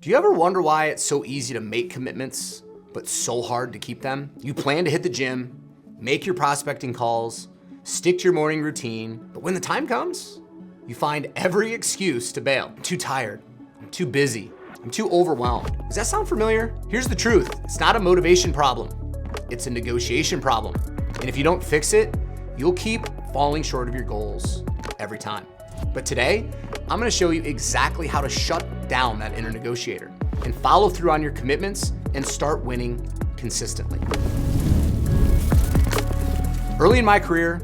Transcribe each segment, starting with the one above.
Do you ever wonder why it's so easy to make commitments, but so hard to keep them? You plan to hit the gym, make your prospecting calls, stick to your morning routine, but when the time comes, you find every excuse to bail. I'm too tired, I'm too busy, I'm too overwhelmed. Does that sound familiar? Here's the truth. It's not a motivation problem. It's a negotiation problem. And if you don't fix it, you'll keep falling short of your goals every time. But today, I'm gonna show you exactly how to shut down that inner negotiator and follow through on your commitments and start winning consistently. Early in my career,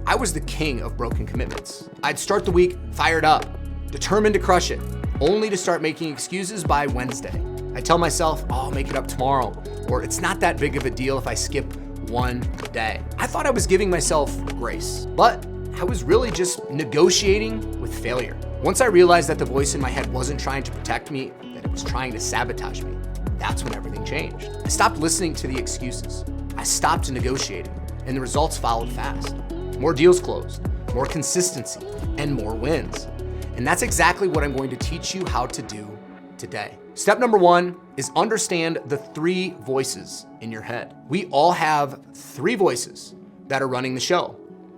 I was the king of broken commitments. I'd start the week fired up, determined to crush it, only to start making excuses by Wednesday. I tell myself, oh, I'll make it up tomorrow, or it's not that big of a deal if I skip one day. I thought I was giving myself grace, but I was really just negotiating with failure. Once I realized that the voice in my head wasn't trying to protect me, that it was trying to sabotage me, that's when everything changed. I stopped listening to the excuses. I stopped negotiating, and the results followed fast. More deals closed, more consistency, and more wins. And that's exactly what I'm going to teach you how to do today. Step number one is understand the three voices in your head. We all have three voices that are running the show.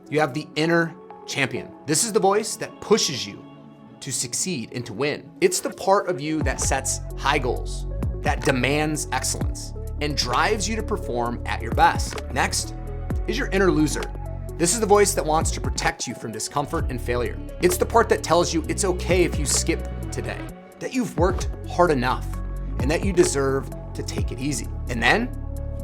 You have the inner champion. This is the voice that pushes you to succeed and to win. It's the part of you that sets high goals, that demands excellence, and drives you to perform at your best. Next is your inner loser. This is the voice that wants to protect you from discomfort and failure. It's the part that tells you it's okay if you skip today, that you've worked hard enough, and that you deserve to take it easy. And then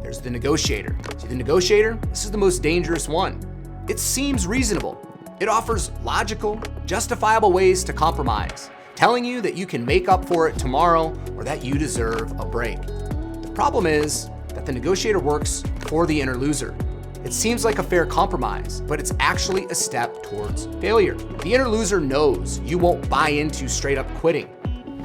there's the negotiator. See, the negotiator, this is the most dangerous one. It seems reasonable. It offers logical, justifiable ways to compromise, telling you that you can make up for it tomorrow or that you deserve a break. The problem is that the negotiator works for the inner loser. It seems like a fair compromise, but it's actually a step towards failure. The inner loser knows you won't buy into straight up quitting.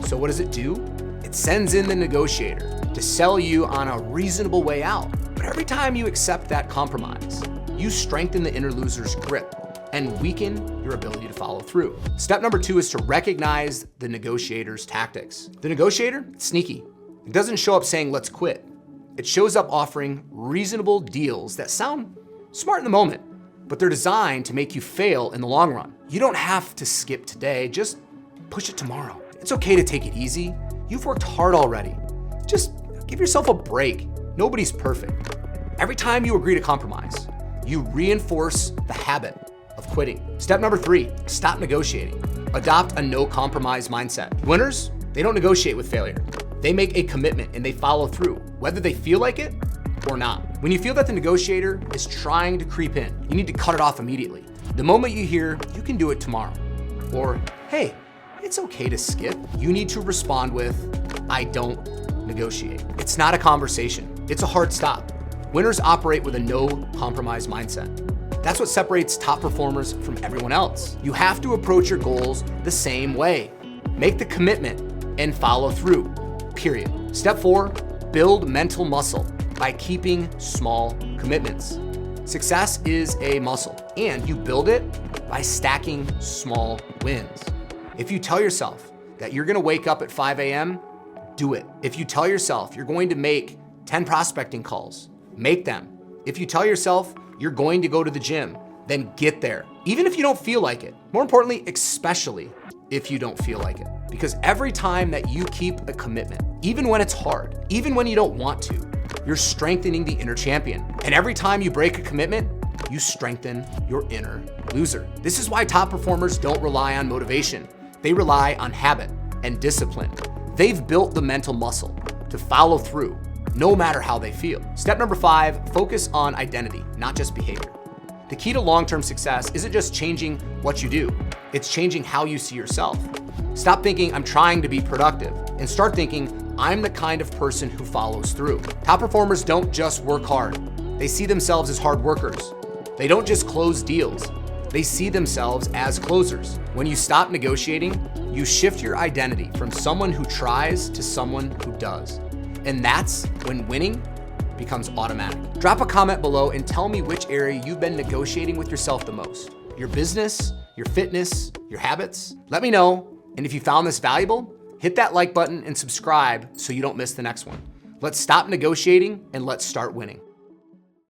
So what does it do? It sends in the negotiator to sell you on a reasonable way out. But every time you accept that compromise, you strengthen the inner loser's grip and weaken your ability to follow through. Step number two is to recognize the negotiator's tactics. The negotiator, it's sneaky. It doesn't show up saying, let's quit. It shows up offering reasonable deals that sound smart in the moment, but they're designed to make you fail in the long run. You don't have to skip today, just push it tomorrow. It's okay to take it easy. You've worked hard already. Just give yourself a break. Nobody's perfect. Every time you agree to compromise, you reinforce the habit of quitting. Step number three, stop negotiating. Adopt a no compromise mindset. Winners, they don't negotiate with failure. They make a commitment and they follow through, whether they feel like it or not. When you feel that the negotiator is trying to creep in, you need to cut it off immediately. The moment you hear, you can do it tomorrow, or hey, it's okay to skip, you need to respond with, I don't negotiate. It's not a conversation, it's a hard stop. Winners operate with a no compromise mindset. That's what separates top performers from everyone else. You have to approach your goals the same way. Make the commitment and follow through, period. Step four, build mental muscle by keeping small commitments. Success is a muscle, and you build it by stacking small wins. If you tell yourself that you're gonna wake up at 5 a.m., do it. If you tell yourself you're going to make 10 prospecting calls, make them. If you tell yourself you're going to go to the gym, then get there. Even if you don't feel like it. More importantly, especially if you don't feel like it. Because every time that you keep a commitment, even when it's hard, even when you don't want to, you're strengthening the inner champion. And every time you break a commitment, you strengthen your inner loser. This is why top performers don't rely on motivation. They rely on habit and discipline. They've built the mental muscle to follow through, no matter how they feel. Step number five, focus on identity, not just behavior. The key to long-term success isn't just changing what you do, it's changing how you see yourself. Stop thinking, I'm trying to be productive, and start thinking, I'm the kind of person who follows through. Top performers don't just work hard. They see themselves as hard workers. They don't just close deals. They see themselves as closers. When you stop negotiating, you shift your identity from someone who tries to someone who does. And that's when winning becomes automatic. Drop a comment below and tell me which area you've been negotiating with yourself the most. Your business, your fitness, your habits? Let me know. And if you found this valuable, Hit that like button and subscribe so you don't miss the next one. Let's stop negotiating and let's start winning.